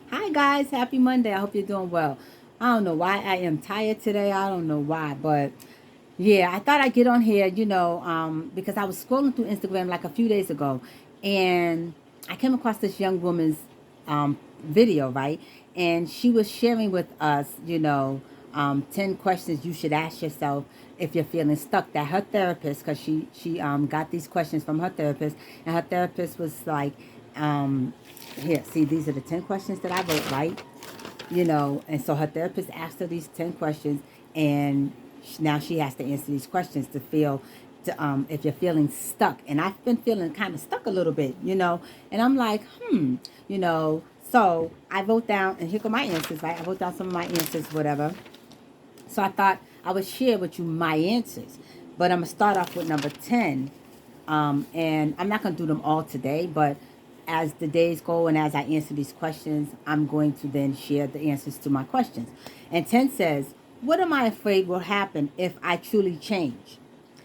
Hi guys, happy Monday. I hope you're doing well. I don't know why I am tired today. I don't know why, but yeah, I thought I'd get on here, because I was scrolling through Instagram like a few days ago, and I came across this young woman's video, right? And she was sharing with us, 10 questions you should ask yourself if you're feeling stuck. That her therapist, because she got these questions from her therapist, and her therapist was like, here, see, these are the 10 questions that I wrote, right? And so her therapist asked her these 10 questions, and now she has to answer these questions to feel, if you're feeling stuck. And I've been feeling kind of stuck a little bit, and I'm like, you know, so I wrote down, and here go my answers, right? I wrote down some of my answers, whatever. So I thought I would share with you my answers, but I'm gonna start off with number 10. And I'm not going to do them all today, but as the days go and as I answer these questions, I'm going to then share the answers to my questions. And 10 says, what am I afraid will happen if I truly change?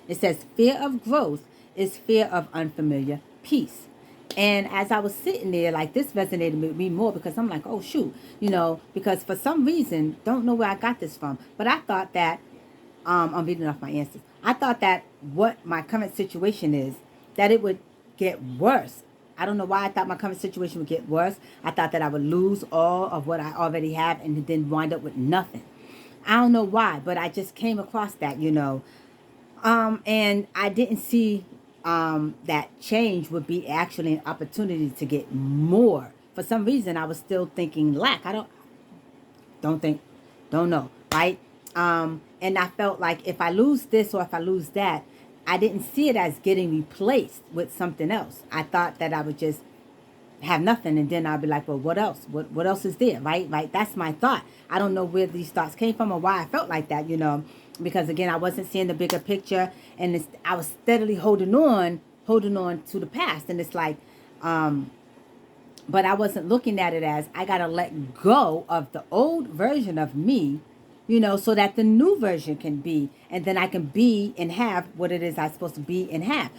It says, fear of growth is fear of unfamiliar peace. And as I was sitting there, like this resonated with me more because I'm like, oh, shoot, because for some reason, don't know where I got this from, but I thought that I'm reading off my answers. I thought that what my current situation is, that it would get worse. I don't know why I thought my current situation would get worse. I thought that I would lose all of what I already have and then wind up with nothing. I don't know why, but I just came across that. And I didn't see that change would be actually an opportunity to get more. For some reason, I was still thinking lack. I don't think, don't know, right? And I felt like if I lose this or if I lose that, I didn't see it as getting replaced with something else. I thought that I would just have nothing, and then I'll be like, well, what else? What else is there, right? Right? That's my thought. I don't know where these thoughts came from or why I felt like that, because again, I wasn't seeing the bigger picture, and I was steadily holding on to the past, and it's like, but I wasn't looking at it as I got to let go of the old version of me, so that the new version can be, and then I can be and have what it is I'm supposed to be and have.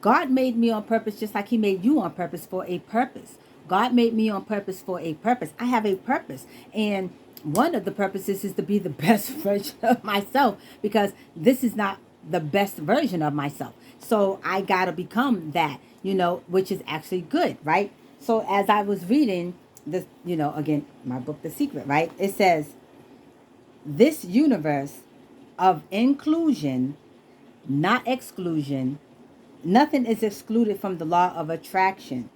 God made me on purpose just like He made you on purpose for a purpose. God made me on purpose for a purpose. I have a purpose. And one of the purposes is to be the best version of myself because this is not the best version of myself. So I got to become that, which is actually good, right? So as I was reading this, again, my book, The Secret, right? It says, this universe of inclusion, not exclusion, nothing is excluded from the law of attraction.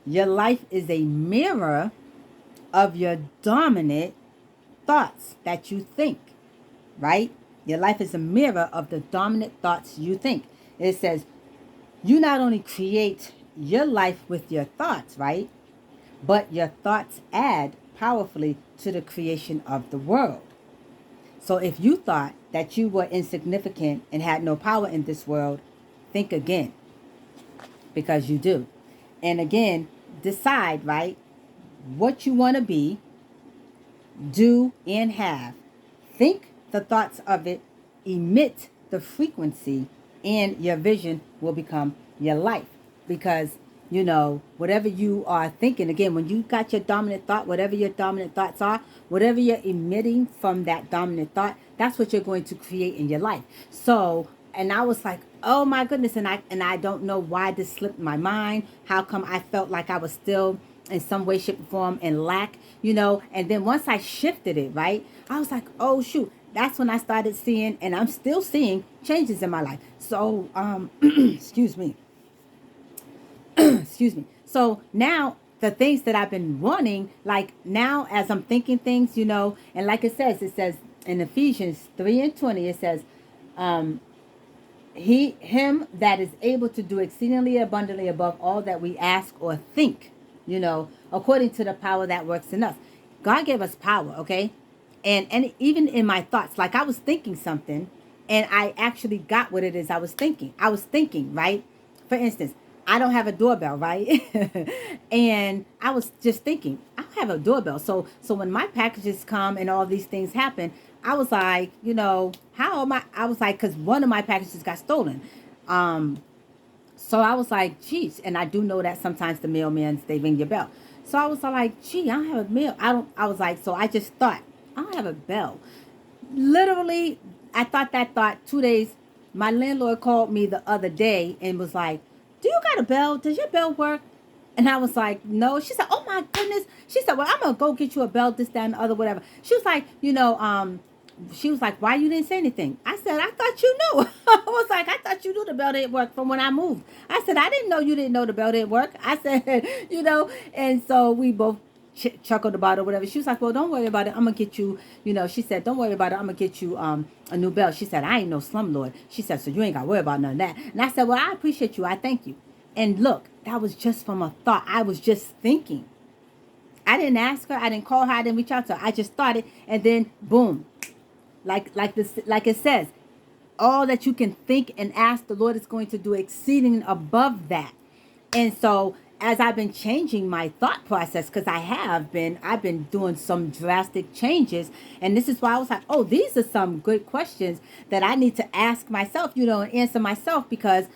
Your life is a mirror of your dominant thoughts that you think, right? Your life is a mirror of the dominant thoughts you think. It says, you not only create your life with your thoughts, right? But your thoughts add powerfully to the creation of the world. So if you thought that you were insignificant and had no power in this world, think again, because you do. And again, decide, right, what you want to be, do, and have. Think the thoughts of it, emit the frequency, and your vision will become your life. Because, whatever you are thinking, again, when you got your dominant thought, whatever your dominant thoughts are, whatever you're emitting from that dominant thought, that's what you're going to create in your life. So, and I was like, oh my goodness, and I don't know why this slipped my mind. How come I felt like I was still in some way, shape, or form in lack, and then once I shifted it, right, I was like, oh shoot, that's when I started seeing, and I'm still seeing changes in my life. So, excuse me, excuse me. So now the things that I've been wanting, like now as I'm thinking things, and like it says in Ephesians 3:20, it says, him that is able to do exceedingly abundantly above all that we ask or think, according to the power that works in us. God gave us power, okay? And even in my thoughts, like I was thinking something and I actually got what it is I was thinking. I was thinking, right? For instance, I don't have a doorbell, right? And I was just thinking, I don't have a doorbell. So when my packages come and all these things happen, I was like, how am I was like, because one of my packages got stolen. So I was like, geez, and I do know that sometimes the mailmans, they ring your bell. So I was like, gee, I don't have a mail. I was like, so I just thought, I don't have a bell. Literally, I thought that thought 2 days. My landlord called me the other day and was like, do you got a bell? Does your bell work? And I was like, no. She said, oh my goodness. She said, well, I'm going to go get you a bell, this, that, and the other, whatever. She was like, she was like, why you didn't say anything? I said, I thought you knew. I was like, I thought you knew the bell didn't work from when I moved. I said, I didn't know you didn't know the bell didn't work. I said, and so we both chuckled about it or whatever. She was like, well, don't worry about it. I'm going to get you, she said, don't worry about it. I'm going to get you a new bell. She said, I ain't no slumlord. She said, so you ain't got to worry about none of that. And I said, well, I appreciate you. I thank you. And look, that was just from a thought. I was just thinking. I didn't ask her. I didn't call her. I didn't reach out to her. I just thought it. And then, boom. Like it says, all that you can think and ask, the Lord is going to do exceeding above that. And so as I've been changing my thought process, because I've been doing some drastic changes. And this is why I was like, oh, these are some good questions that I need to ask myself, and answer myself, because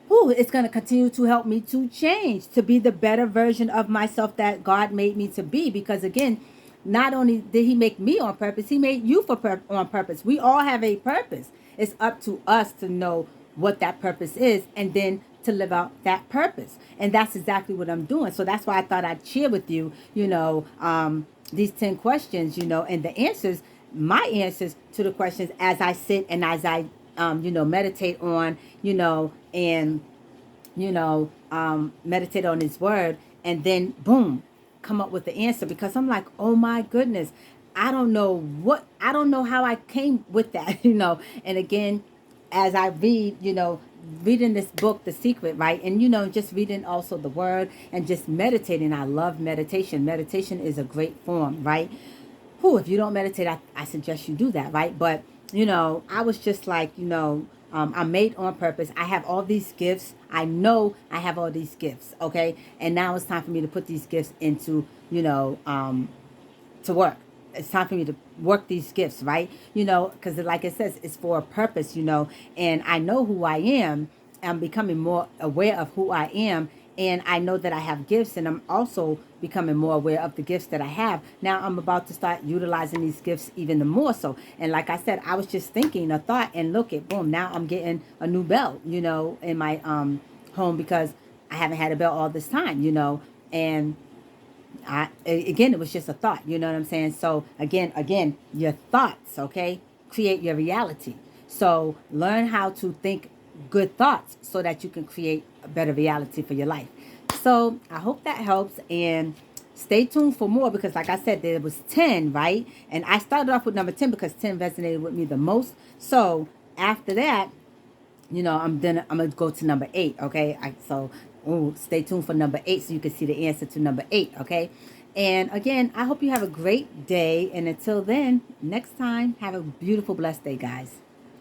it's going to continue to help me to change, to be the better version of myself that God made me to be. Because again, not only did he make me on purpose, he made you on purpose. We all have a purpose. It's up to us to know what that purpose is and then to live out that purpose. And that's exactly what I'm doing. So that's why I thought I'd share with you, these 10 questions, and the answers, my answers to the questions as I sit and as I, meditate on, and, meditate on his word, and then boom, come up with the answer, because I'm like, oh my goodness, I don't know how I came with that, and again, as I read, reading this book, The Secret, right? And, just reading also the word and just meditating. I love meditation. Meditation is a great form, right? If you don't meditate, I suggest you do that, right? But, I was just like, I'm made on purpose. I have all these gifts. I know I have all these gifts, okay? And now it's time for me to put these gifts into, to work. It's time for me to work these gifts, right? Because like it says, it's for a purpose, and I know who I am. I'm becoming more aware of who I am. And I know that I have gifts, and I'm also becoming more aware of the gifts that I have. Now I'm about to start utilizing these gifts even more so. And like I said, I was just thinking a thought, and look at, boom, now I'm getting a new bell, in my home, because I haven't had a bell all this time, and again, it was just a thought, you know what I'm saying? So again, your thoughts, okay, create your reality. So learn how to think good thoughts so that you can create a better reality for your life. So I hope that helps, and stay tuned for more, because like I said, there was 10, right? And I started off with number 10 because 10 resonated with me the most. So after that, I'm gonna go to number 8, okay? Stay tuned for number 8 so you can see the answer to number 8, okay? And again, I hope you have a great day, and until then, next time, have a beautiful, blessed day, guys.